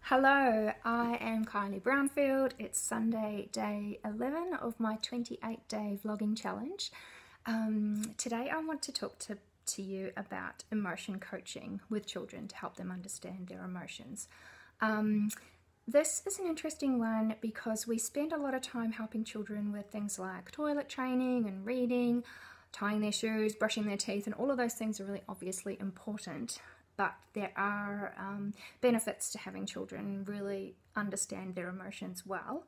Hello, I am Kylie Brownfield. It's Sunday, day 11 of my 28-day vlogging challenge. Today I want to talk to you about emotion coaching with children to help them understand their emotions. This is an interesting one because we spend a lot of time helping children with things like toilet training and reading, tying their shoes, brushing their teeth, and all of those things are really obviously important. But there are benefits to having children really understand their emotions well.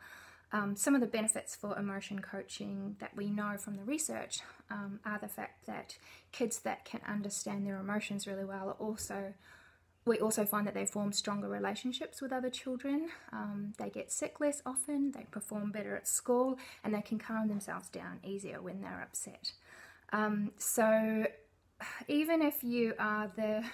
Some of the benefits for emotion coaching that we know from the research are the fact that kids that can understand their emotions really well we also find that they form stronger relationships with other children. They get sick less often, they perform better at school, and they can calm themselves down easier when they're upset. So even if you are the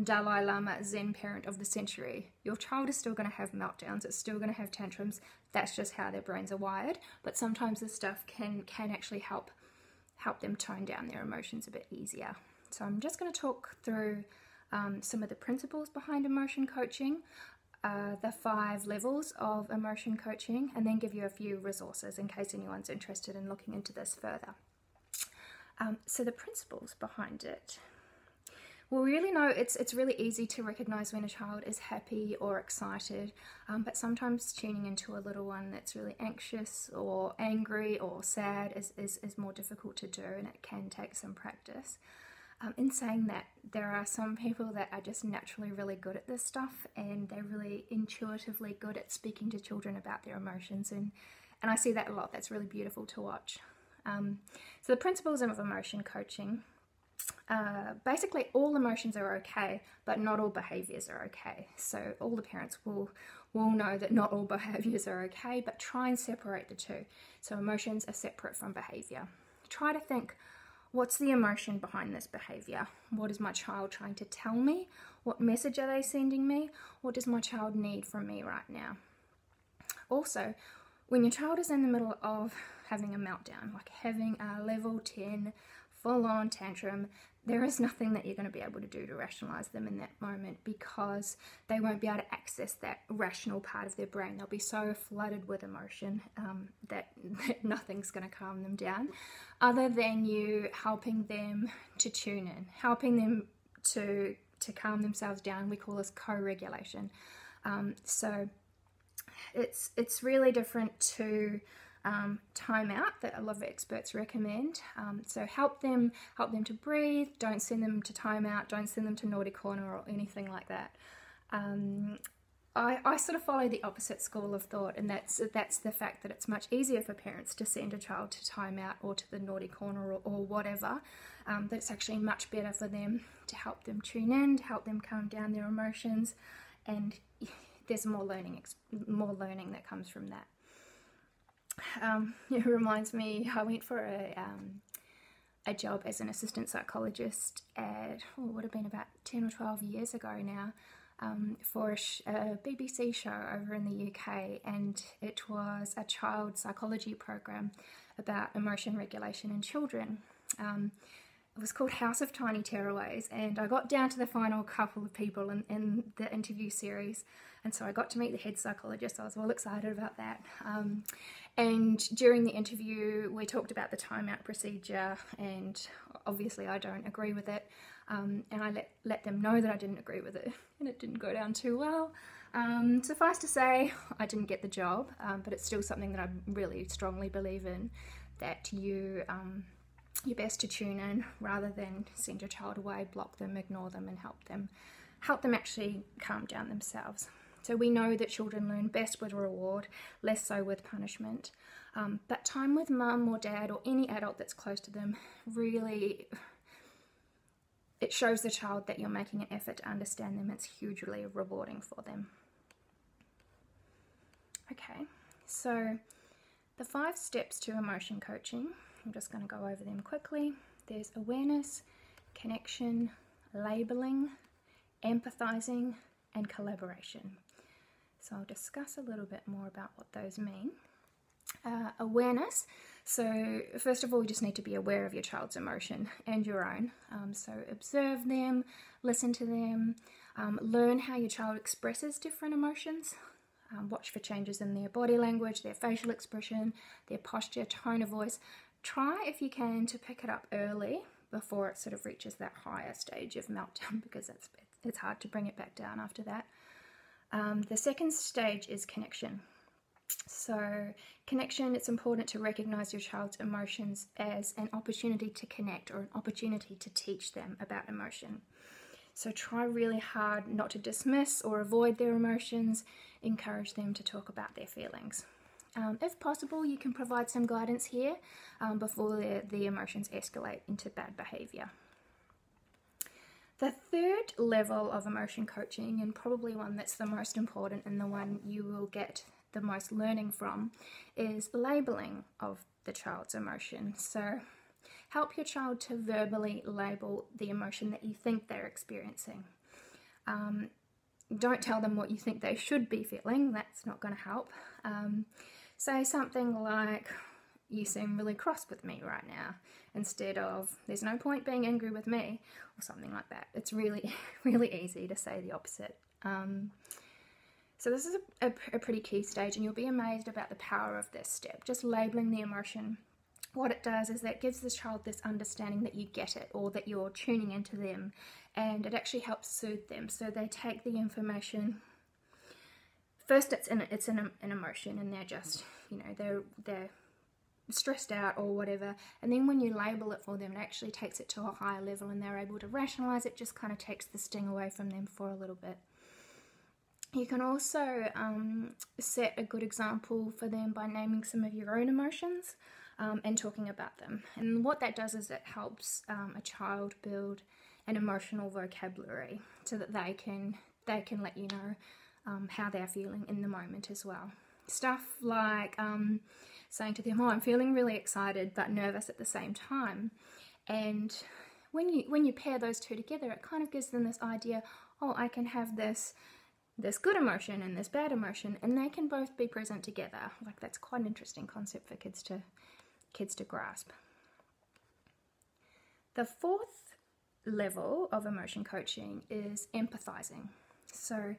Dalai Lama Zen parent of the century, your child is still going to have meltdowns, it's still going to have tantrums. That's just how their brains are wired. But sometimes this stuff can actually help them tone down their emotions a bit easier. So I'm just going to talk through some of the principles behind emotion coaching, the 5 levels of emotion coaching, and then give you a few resources in case anyone's interested in looking into this further. So the principles behind it. Well, we really know it's really easy to recognize when a child is happy or excited, but sometimes tuning into a little one that's really anxious or angry or sad is more difficult to do, and it can take some practice. In saying that, there are some people that are just naturally really good at this stuff, and they're really intuitively good at speaking to children about their emotions, and I see that a lot. That's really beautiful to watch. So the principles of emotion coaching. Basically all emotions are okay, but not all behaviors are okay. So all the parents will know that not all behaviors are okay, but try and separate the two. So emotions are separate from behavior. Try to think, what's the emotion behind this behavior? What is my child trying to tell me? What message are they sending me? What does my child need from me right now? Also, when your child is in the middle of having a meltdown, like having a level 10 full-on tantrum, there is nothing that you're going to be able to do to rationalize them in that moment, because they won't be able to access that rational part of their brain. They'll be so flooded with emotion that nothing's going to calm them down, other than you helping them to tune in, helping them to calm themselves down. We call this co-regulation. So it's really different to time out that a lot of experts recommend. So help them to breathe. Don't send them to timeout. Don't send them to naughty corner or anything like that. I sort of follow the opposite school of thought, and that's the fact that it's much easier for parents to send a child to timeout or to the naughty corner or whatever. But it's actually much better for them to help them tune in, to help them calm down their emotions, and there's more learning that comes from that. It reminds me, I went for a job as an assistant psychologist at, it would have been about 10 or 12 years ago now, for a BBC show over in the UK, and it was a child psychology program about emotion regulation in children. It was called House of Tiny Tearaways, and I got down to the final couple of people in the interview series, and so I got to meet the head psychologist. I was all excited about that. And during the interview, we talked about the timeout procedure, and obviously I don't agree with it, and I let them know that I didn't agree with it, and it didn't go down too well. Suffice to say, I didn't get the job, but it's still something that I really strongly believe in, that you're best to tune in rather than send your child away, block them, ignore them, and help them actually calm down themselves. So we know that children learn best with reward, less so with punishment. But time with mum or dad or any adult that's close to them, really, it shows the child that you're making an effort to understand them. It's hugely rewarding for them. Okay, so the 5 steps to emotion coaching, I'm just going to go over them quickly. There's awareness, connection, labeling, empathizing, and collaboration. So I'll discuss a little bit more about what those mean. Awareness. So first of all, you just need to be aware of your child's emotion and your own. So observe them, listen to them, Learn how your child expresses different emotions. Watch for changes in their body language, their facial expression, their posture, tone of voice. Try, if you can, to pick it up early before it sort of reaches that higher stage of meltdown, because it's hard to bring it back down after that. The second stage is connection. So connection, it's important to recognize your child's emotions as an opportunity to connect or an opportunity to teach them about emotion. So try really hard not to dismiss or avoid their emotions. Encourage them to talk about their feelings. If possible, you can provide some guidance here before the emotions escalate into bad behavior. The third level of emotion coaching, and probably one that's the most important and the one you will get the most learning from, is labeling of the child's emotion. So help your child to verbally label the emotion that you think they're experiencing. Don't tell them what you think they should be feeling. That's not going to help. Say something like, "You seem really cross with me right now," instead of, "There's no point being angry with me," or something like that. It's really, really easy to say the opposite. So this is a pretty key stage, and you'll be amazed about the power of this step. Just labeling the emotion. What it does is that it gives the child this understanding that you get it, or that you're tuning into them, and it actually helps soothe them. So they take the information. First, it's an emotion, and they're just, they're stressed out or whatever. And then when you label it for them, it actually takes it to a higher level, and they're able to rationalize it. Just kind of takes the sting away from them for a little bit. You can also set a good example for them by naming some of your own emotions and talking about them. And what that does is it helps a child build an emotional vocabulary so that they can let you know how they're feeling in the moment as well. Stuff like saying to them, "Oh, I'm feeling really excited but nervous at the same time." And when you pair those two together, it kind of gives them this idea, "Oh, I can have this good emotion and this bad emotion, and they can both be present together." Like, that's quite an interesting concept for kids to grasp. The fourth level of emotion coaching is empathizing. So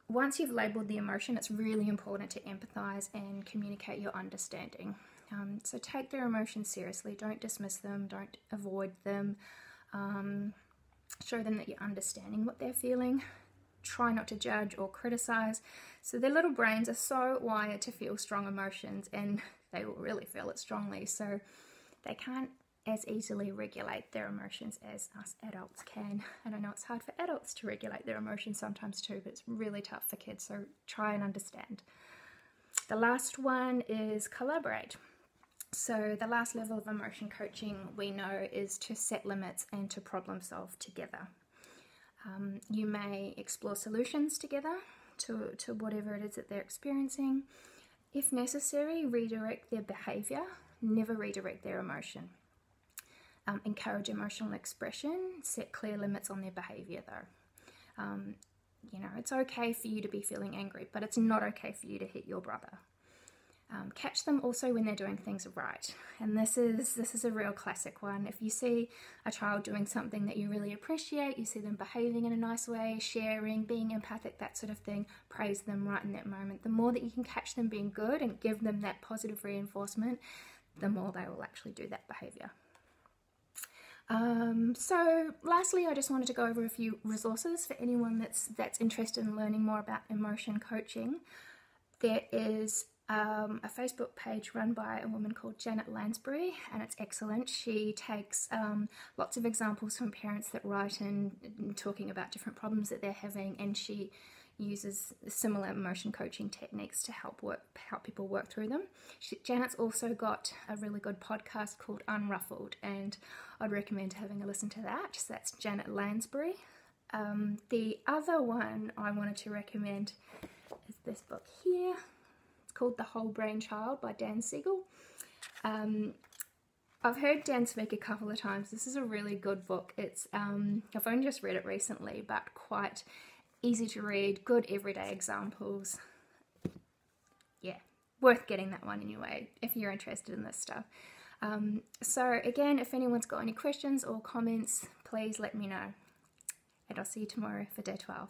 once you've labeled the emotion, it's really important to empathize and communicate your understanding. So take their emotions seriously. Don't dismiss them. Don't avoid them. Show them that you're understanding what they're feeling. Try not to judge or criticize. So their little brains are so wired to feel strong emotions, and they will really feel it strongly. So they can't as easily regulate their emotions as us adults can. And I know it's hard for adults to regulate their emotions sometimes too, but it's really tough for kids, so try and understand. The last one is collaborate. So the last level of emotion coaching we know is to set limits and to problem solve together. You may explore solutions together to whatever it is that they're experiencing. If necessary, redirect their behavior, never redirect their emotion. Encourage emotional expression, set clear limits on their behavior though. It's okay for you to be feeling angry, but it's not okay for you to hit your brother. Catch them also when they're doing things right. And this is a real classic one. If you see a child doing something that you really appreciate, you see them behaving in a nice way, sharing, being empathic, that sort of thing, praise them right in that moment. The more that you can catch them being good and give them that positive reinforcement, the more they will actually do that behavior. So lastly, I just wanted to go over a few resources for anyone that's interested in learning more about emotion coaching. There is a Facebook page run by a woman called Janet Lansbury, and it's excellent. She takes lots of examples from parents that write in talking about different problems that they're having, and she uses similar emotion coaching techniques to help people work through them. Janet's also got a really good podcast called Unruffled, and I'd recommend having a listen to that. So that's Janet Lansbury. The other one I wanted to recommend is this book here. It's called The Whole Brain Child by Dan Siegel. I've heard Dan speak a couple of times. This is a really good book. It's I've only just read it recently, but quite easy to read, good everyday examples. Yeah, worth getting that one anyway, if you're interested in this stuff. So again, if anyone's got any questions or comments, please let me know. and I'll see you tomorrow for day 12.